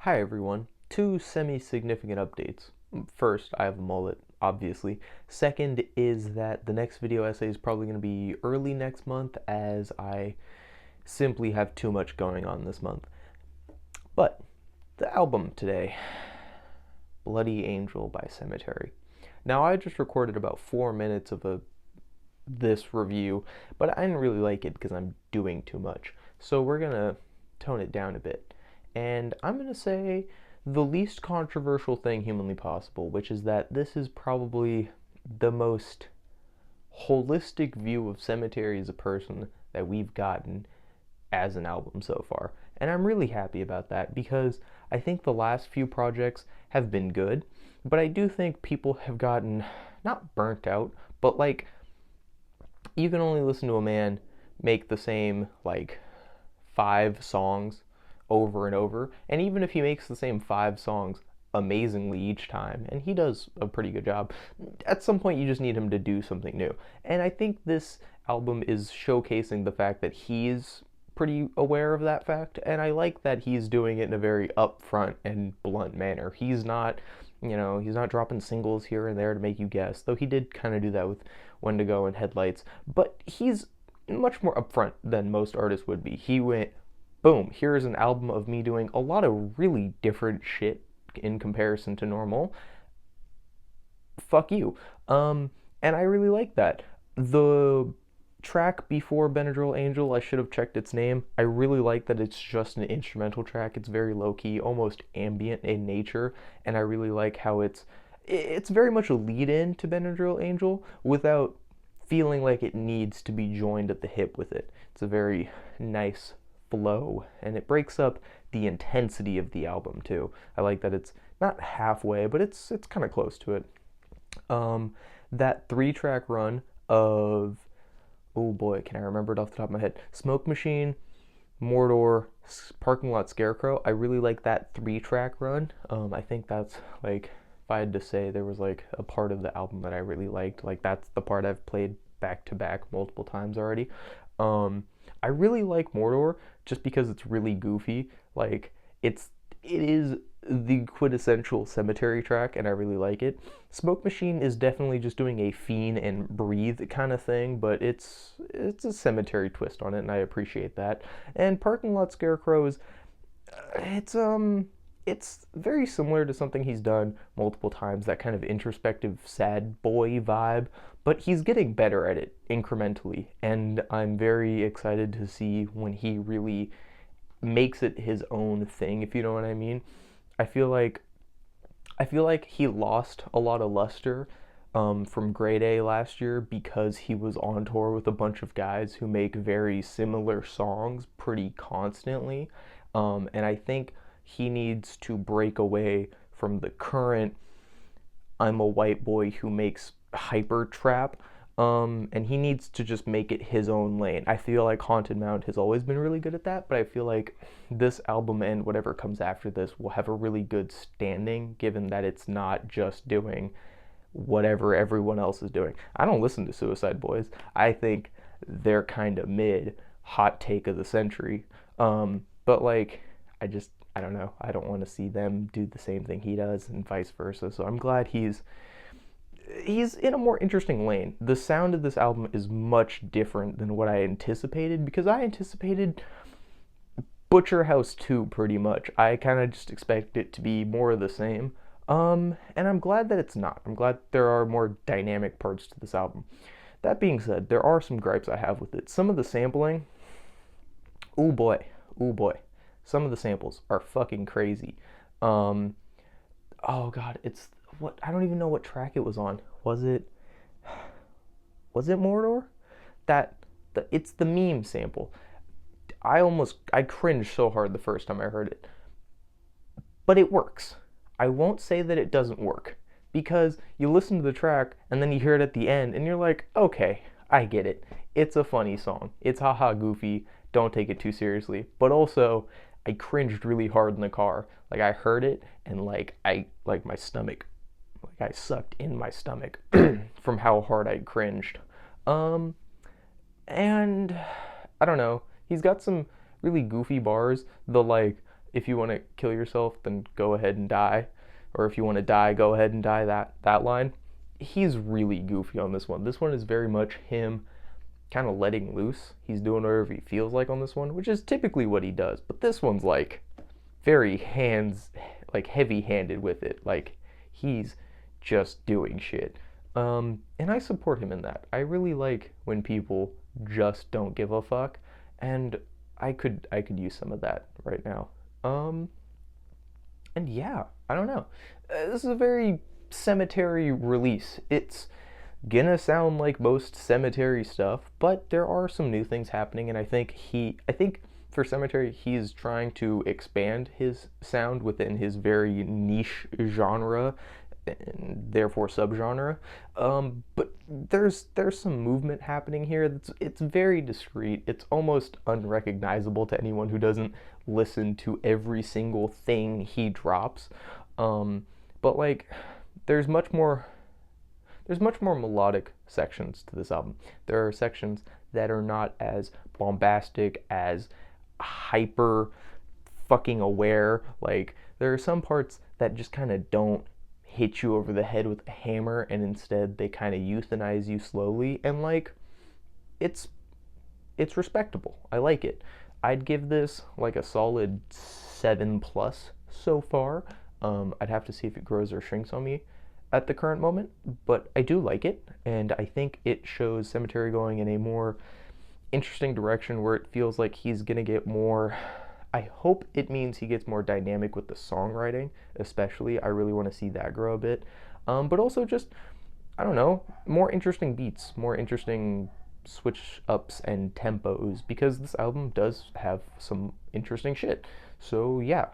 Hi everyone. Two semi-significant updates. First, I have a mullet, obviously. Second is that the next video essay is probably going to be early next month as I simply have too much going on this month. But the album today, Bloody Angel by Sematary. Now I just recorded about 4 minutes of this review, but I didn't really like it because I'm doing too much. So we're going to tone it down a bit. And I'm going to say the least controversial thing humanly possible, which is that this is probably the most holistic view of Sematary as a person that we've gotten as an album so far. And I'm really happy about that because I think the last few projects have been good, but I do think people have gotten not burnt out, but like you can only listen to a man make the same like 5 songs over and over. And even if he makes the same 5 songs amazingly each time, and he does a pretty good job, at some point you just need him to do something new. And I think this album is showcasing the fact that he's pretty aware of that fact, and I like that he's doing it in a very upfront and blunt manner. He's not dropping singles here and there to make you guess, though he did kind of do that with When to Go and Headlights, but he's much more upfront than most artists would be. He went, boom, here's an album of me doing a lot of really different shit in comparison to normal. Fuck you. And I really like that. The track before Benadryl Angel, I should have checked its name. I really like that it's just an instrumental track. It's very low key, almost ambient in nature, and I really like how it's very much a lead in to Benadryl Angel without feeling like it needs to be joined at the hip with it. It's a very nice flow, and it breaks up the intensity of the album too. I like that it's not halfway, but it's kind of close to it. That 3-track run of, oh boy, can I remember it off the top of my head? Smoke Machine, Mordor, Parking Lot Scarecrow. I really like that 3-track run. I think that's like, if I had to say there was like a part of the album that I really liked, like that's the part I've played back to back multiple times already. I really like Mordor just because it's really goofy. Like it is the quintessential Sematary track, and I really like it. Smoke Machine is definitely just doing a fiend and breathe kind of thing, but it's a Sematary twist on it, and I appreciate that. And Parking Lot Scarecrow is it's it's very similar to something he's done multiple times, that kind of introspective sad boy vibe, but he's getting better at it incrementally, and I'm very excited to see when he really makes it his own thing, if you know what I mean. I feel like he lost a lot of luster from Grade A last year because he was on tour with a bunch of guys who make very similar songs pretty constantly. And I think he needs to break away from the current I'm a white boy who makes hyper trap. And he needs to just make it his own lane. I feel like Haunted Mount has always been really good at that, but I feel like this album and whatever comes after this will have a really good standing, given that it's not just doing whatever everyone else is doing. I don't listen to Suicide Boys. I think they're kind of mid. Hot take of the century. But like, I don't know. I don't want to see them do the same thing he does and vice versa. So I'm glad he's in a more interesting lane. The sound of this album is much different than what I anticipated, because I anticipated Butcher House 2 pretty much. I kind of just expect it to be more of the same. And I'm glad that it's not. I'm glad there are more dynamic parts to this album. That being said, there are some gripes I have with it. Some of the sampling, oh boy, oh boy. Some of the samples are fucking crazy. Oh god, it's what, I don't even know what track it was on. Was it Mordor? It's the meme sample. I cringed so hard the first time I heard it. But it works. I won't say that it doesn't work, because you listen to the track and then you hear it at the end and you're like, okay, I get it. It's a funny song. It's haha goofy. Don't take it too seriously. But also, I cringed really hard in the car. Like I heard it and like my stomach, like I sucked in my stomach from how hard I cringed. And I don't know. He's got some really goofy bars. The like if you want to kill yourself, then go ahead and die, or if you want to die, go ahead and die, that line. He's really goofy on this one. This one is very much him kind of letting loose. He's doing whatever he feels like on this one, which is typically what he does. But this one's like very like heavy-handed with it. Like he's just doing shit. And I support him in that. I really like when people just don't give a fuck, and I could use some of that right now. Um, and yeah, I don't know. This is a very Sematary release. It's gonna sound like most Sematary stuff, but there are some new things happening, and I think for Sematary, he's trying to expand his sound within his very niche genre, and therefore subgenre. But there's some movement happening here. It's very discreet. It's almost unrecognizable to anyone who doesn't listen to every single thing he drops. But like, there's much more there's much more melodic sections to this album. There are sections that are not as bombastic, as hyper fucking aware. Like, there are some parts that just kind of don't hit you over the head with a hammer, and instead they kind of euthanize you slowly, and like, it's it's respectable. I like it. I'd give this like a solid 7 plus so far. I'd have to see if it grows or shrinks on me at the current moment, but I do like it, and I think it shows Cemetery going in a more interesting direction where it feels like he's gonna get more. I hope it means he gets more dynamic with the songwriting, especially. I really want to see that grow a bit, but also just, I don't know, more interesting beats, more interesting switch ups and tempos, because this album does have some interesting shit. So yeah,